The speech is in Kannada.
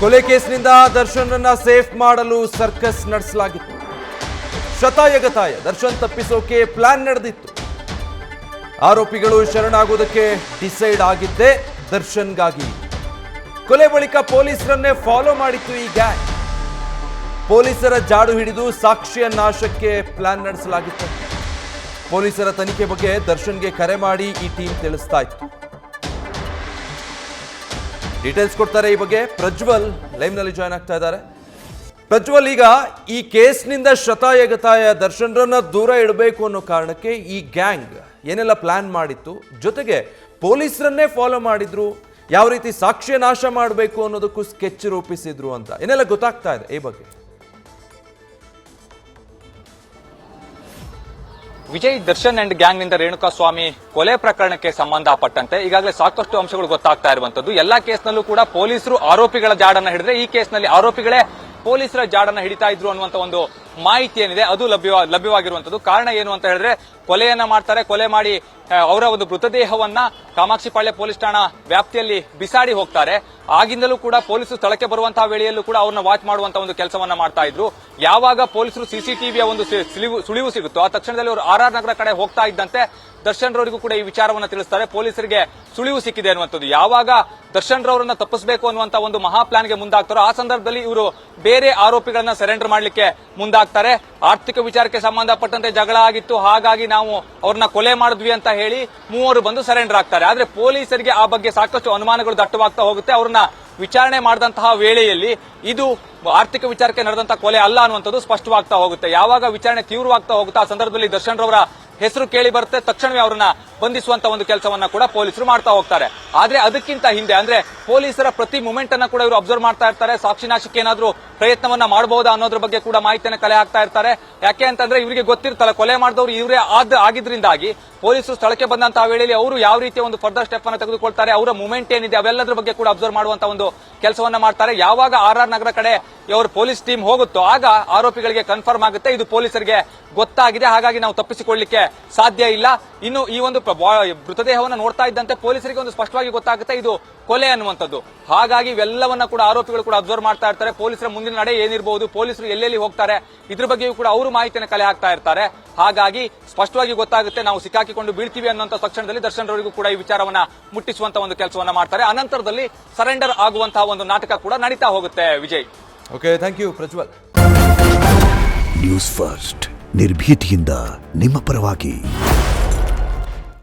ಕೊಲೆ ಕೇಸ್ನಿಂದ ದರ್ಶನ್ರನ್ನ ಸೇಫ್ ಮಾಡಲು ಸರ್ಕಸ್ ನಡೆಸಲಾಗಿತ್ತು. ಶತಾಯಗತಾಯ ದರ್ಶನ್ ತಪ್ಪಿಸೋಕೆ ಪ್ಲಾನ್ ನಡೆದಿತ್ತು. ಆರೋಪಿಗಳು ಶರಣಾಗುವುದಕ್ಕೆ ಡಿಸೈಡ್ ಆಗಿದ್ದೇ ದರ್ಶನ್ಗಾಗಿ. ಕೊಲೆ ಬಳಿಕ ಪೊಲೀಸರನ್ನೇ ಫಾಲೋ ಮಾಡಿತ್ತು ಈ ಗ್ಯಾಂಗ್. ಪೊಲೀಸರ ಜಾಡು ಹಿಡಿದು ಸಾಕ್ಷ್ಯ ನಾಶಕ್ಕೆ ಪ್ಲಾನ್ ನಡೆಸಲಾಗಿತ್ತು. ಪೊಲೀಸರ ತನಿಖೆ ಬಗ್ಗೆ ದರ್ಶನ್ಗೆ ಕರೆ ಮಾಡಿ ಈ ಟೀಮ್ ತಿಳಿಸ್ತಾ ಇತ್ತು. ಡೀಟೇಲ್ಸ್ ಕೊಡ್ತಾರೆ ಈ ಬಗ್ಗೆ ಪ್ರಜ್ವಲ್ ಲೈವ್ ನಲ್ಲಿ ಜಾಯ್ನ್ ಆಗ್ತಾ ಇದ್ದಾರೆ. ಪ್ರಜ್ವಲ್, ಈಗ ಈ ಕೇಸ್ನಿಂದ ಶತಾಯಗತಾಯ ದರ್ಶನ್ರನ್ನ ದೂರ ಇಡಬೇಕು ಅನ್ನೋ ಕಾರಣಕ್ಕೆ ಈ ಗ್ಯಾಂಗ್ ಏನೆಲ್ಲ ಪ್ಲಾನ್ ಮಾಡಿತ್ತು, ಜೊತೆಗೆ ಪೊಲೀಸರನ್ನೇ ಫಾಲೋ ಮಾಡಿದ್ರು, ಯಾವ ರೀತಿ ಸಾಕ್ಷ್ಯ ನಾಶ ಮಾಡಬೇಕು ಅನ್ನೋದಕ್ಕೂ ಸ್ಕೆಚ್ ರೂಪಿಸಿದ್ರು ಅಂತ ಏನೆಲ್ಲ ಗೊತ್ತಾಗ್ತಾ ಇದೆ ಈ ಬಗ್ಗೆ? ವಿಜಯ್, ದರ್ಶನ್ ಅಂಡ್ ಗ್ಯಾಂಗ್ ನಿಂದ ರೇಣುಕಾಸ್ವಾಮಿ ಕೊಲೆ ಪ್ರಕರಣಕ್ಕೆ ಸಂಬಂಧಪಟ್ಟಂತೆ ಈಗಾಗಲೇ ಸಾಕಷ್ಟು ಅಂಶಗಳು ಗೊತ್ತಾಗ್ತಾ ಇರುವಂತದ್ದು. ಎಲ್ಲಾ ಕೇಸ್ನಲ್ಲೂ ಕೂಡ ಪೊಲೀಸರು ಆರೋಪಿಗಳ ಜಾಡನ್ನ ಹಿಡಿದ್ರೆ ಈ ಕೇಸ್ನಲ್ಲಿ ಆರೋಪಿಗಳೇ ಪೊಲೀಸರ ಜಾಡನ್ನ ಹಿಡಿತಾ ಇದ್ರು ಅನ್ನುವಂತ ಒಂದು ಮಾಹಿತಿ ಏನಿದೆ ಅದು ಲಭ್ಯವಾಗಿರುವಂತದ್ದು. ಕಾರಣ ಏನು ಅಂತ ಹೇಳಿದ್ರೆ, ಕೊಲೆಯನ್ನ ಮಾಡ್ತಾರೆ, ಕೊಲೆ ಮಾಡಿ ಅವರ ಒಂದು ಮೃತದೇಹವನ್ನ ಕಾಮಾಕ್ಷಿಪಾಳ್ಯ ಪೊಲೀಸ್ ಠಾಣಾ ವ್ಯಾಪ್ತಿಯಲ್ಲಿ ಬಿಸಾಡಿ ಹೋಗ್ತಾರೆ. ಆಗಿಂದಲೂ ಕೂಡ ಪೊಲೀಸರು ಸ್ಥಳಕ್ಕೆ ಬರುವಂತಹ ವೇಳೆಯಲ್ಲೂ ಕೂಡ ಅವ್ರನ್ನ ವಾಚ್ ಮಾಡುವಂತಹ ಒಂದು ಕೆಲಸವನ್ನ ಮಾಡ್ತಾ ಇದ್ರು. ಯಾವಾಗ ಪೊಲೀಸರು ಸಿಸಿಟಿವಿಯ ಒಂದು ಸುಳಿವು ಸಿಗುತ್ತೋ ಆ ತಕ್ಷಣದಲ್ಲಿ ಅವರು RR ನಗರ ಕಡೆ ಹೋಗ್ತಾ ಇದ್ದಂತೆ ದರ್ಶನ್ ರವರಿಗೂ ಕೂಡ ಈ ವಿಚಾರವನ್ನ ತಿಳಿಸ್ತಾರೆ. ಪೊಲೀಸರಿಗೆ ಸುಳಿವು ಸಿಕ್ಕಿದೆ ಅನ್ನುವಂಥದ್ದು. ಯಾವಾಗ ದರ್ಶನ್ ರವರನ್ನ ತಪ್ಪಿಸಬೇಕು ಅನ್ನುವಂತ ಒಂದು ಮಹಾ ಪ್ಲಾನ್ಗೆ ಮುಂದಾಗ್ತಾರೋ ಆ ಸಂದರ್ಭದಲ್ಲಿ ಇವರು ಬೇರೆ ಆರೋಪಿಗಳನ್ನ ಸರೆಂಡರ್ ಮಾಡ್ಲಿಕ್ಕೆ ಮುಂದಾಗ್ತಾರೆ. ಆರ್ಥಿಕ ವಿಚಾರಕ್ಕೆ ಸಂಬಂಧಪಟ್ಟಂತೆ ಜಗಳ ಆಗಿತ್ತು, ಹಾಗಾಗಿ ನಾವು ಅವ್ರನ್ನ ಕೊಲೆ ಮಾಡಿದ್ವಿ ಅಂತ ಹೇಳಿ ಮೂವರು ಬಂದು ಸರೆಂಡರ್ ಆಗ್ತಾರೆ. ಆದ್ರೆ ಪೊಲೀಸರಿಗೆ ಆ ಬಗ್ಗೆ ಸಾಕಷ್ಟು ಅನುಮಾನಗಳು ದಟ್ಟವಾಗ್ತಾ ಹೋಗುತ್ತೆ. ಅವ್ರನ್ನ ವಿಚಾರಣೆ ಮಾಡಿದಂತಹ ವೇಳೆಯಲ್ಲಿ ಇದು ಆರ್ಥಿಕ ವಿಚಾರಕ್ಕೆ ನಡೆದಂತಹ ಕೊಲೆ ಅಲ್ಲ ಅನ್ನುವಂಥದ್ದು ಸ್ಪಷ್ಟವಾಗ್ತಾ ಹೋಗುತ್ತೆ. ಯಾವಾಗ ವಿಚಾರಣೆ ತೀವ್ರವಾಗ್ತಾ ಹೋಗುತ್ತೆ ಆ ಸಂದರ್ಭದಲ್ಲಿ ದರ್ಶನ್ ರವರ ಹೆಸರು ಕೇಳಿ ಬರುತ್ತೆ. ತಕ್ಷಣವೇ ಅವರನ್ನ ಬಂಧಿಸುವಂತ ಒಂದು ಕೆಲಸವನ್ನ ಕೂಡ ಪೊಲೀಸರು ಮಾಡ್ತಾ ಹೋಗ್ತಾರೆ. ಆದ್ರೆ ಅದಕ್ಕಿಂತ ಹಿಂದೆ ಅಂದ್ರೆ ಪೊಲೀಸರ ಪ್ರತಿ ಮೂಮೆಂಟ್ ಅನ್ನ ಕೂಡ ಇವರು ಅಬ್ಸರ್ವ್ ಮಾಡ್ತಾ ಇರ್ತಾರೆ. ಸಾಕ್ಷಿ ನಾಶಕ್ಕೆ ಏನಾದ್ರೂ ಪ್ರಯತ್ನವನ್ನ ಮಾಡಬಹುದಾ ಅನ್ನೋದ್ರ ಬಗ್ಗೆ ಕೂಡ ಮಾಹಿತಿಯನ್ನು ಕಲೆ ಹಾಕ್ತಾ ಇರ್ತಾರೆ. ಯಾಕೆ ಅಂತಂದ್ರೆ ಇವರಿಗೆ ಗೊತ್ತಿರ್ತಲ್ಲ, ಕೊಲೆ ಮಾಡಿದವರು ಇವರೇ ಆಗಿದ್ರಿಂದಾಗಿ ಪೊಲೀಸರು ಸ್ಥಳಕ್ಕೆ ಬಂದಂತಹ ವೇಳೆಯಲ್ಲಿ ಅವರು ಯಾವ ರೀತಿಯ ಒಂದು ಫರ್ದರ್ ಸ್ಟೆಪ್ ಅನ್ನು ತೆಗೆದುಕೊಳ್ತಾರೆ, ಅವರ ಮೂಮೆಂಟ್ ಏನಿದೆ ಅವೆಲ್ಲದರ ಬಗ್ಗೆ ಕೂಡ ಅಬ್ಸರ್ವ್ ಮಾಡುವಂತ ಒಂದು ಕೆಲಸವನ್ನ ಮಾಡ್ತಾರೆ. ಯಾವಾಗ RR ನಗರ ಕಡೆ ಇವರು ಪೊಲೀಸ್ ಟೀಮ್ ಹೋಗುತ್ತೋ ಆಗ ಆರೋಪಿಗಳಿಗೆ ಕನ್ಫರ್ಮ್ ಆಗುತ್ತೆ ಇದು ಪೊಲೀಸರಿಗೆ ಗೊತ್ತಾಗಿದೆ, ಹಾಗಾಗಿ ನಾವು ತಪ್ಪಿಸಿಕೊಳ್ಳಲಿಕ್ಕೆ ಸಾಧ್ಯ ಇಲ್ಲ. ಇನ್ನು ಈ ಒಂದು ಮೃತದೇಹವನ್ನು ನೋಡ್ತಾ ಇದ್ದಂತೆ ಪೊಲೀಸರಿಗೆ ಒಂದು ಸ್ಪಷ್ಟವಾಗಿ ಗೊತ್ತಾಗುತ್ತೆ ಇದು ಕೊಲೆ ಅನ್ನುವಂಥದ್ದು. ಹಾಗಾಗಿ ಇವೆಲ್ಲವನ್ನ ಕೂಡ ಆರೋಪಿಗಳು ಕೂಡ ಅಬ್ಸರ್ವ್ ಮಾಡ್ತಾ ಇರ್ತಾರೆ. ಪೊಲೀಸರ ಮುಂದಿನ ನಡೆ ಏನಿರಬಹುದು, ಪೊಲೀಸರು ಎಲ್ಲೆಲ್ಲಿ ಹೋಗ್ತಾರೆ ಇದ್ರ ಬಗ್ಗೆಯೂ ಕೂಡ ಅವರು ಮಾಹಿತಿಯನ್ನು ಕಲೆ ಹಾಕ್ತಾ ಇರ್ತಾರೆ. ಹಾಗಾಗಿ ಸ್ಪಷ್ಟವಾಗಿ ಗೊತ್ತಾಗುತ್ತೆ ನಾವು ಸಿಕ್ಕಾಕಿಕೊಂಡು ಬೀಳ್ತೀವಿ ಅನ್ನುವಂತ ತಕ್ಷಣದಲ್ಲಿ ದರ್ಶನ್ ರವರಿಗೂ ಕೂಡ ಈ ವಿಚಾರವನ್ನ ಮುಟ್ಟಿಸುವಂತ ಒಂದು ಕೆಲಸವನ್ನ ಮಾಡ್ತಾರೆ. ಅನಂತರದಲ್ಲಿ ಸರೆಂಡರ್ ಆಗುವಂತಹ ಒಂದು ನಾಟಕ ಕೂಡ ನಡೀತಾ ಹೋಗುತ್ತೆ. Vijay, okay, thank you Prajwal. News First ನಿರ್ಭೀತಿಯಿಂದ ನಿಮ್ಮ ಪರವಾಗಿ.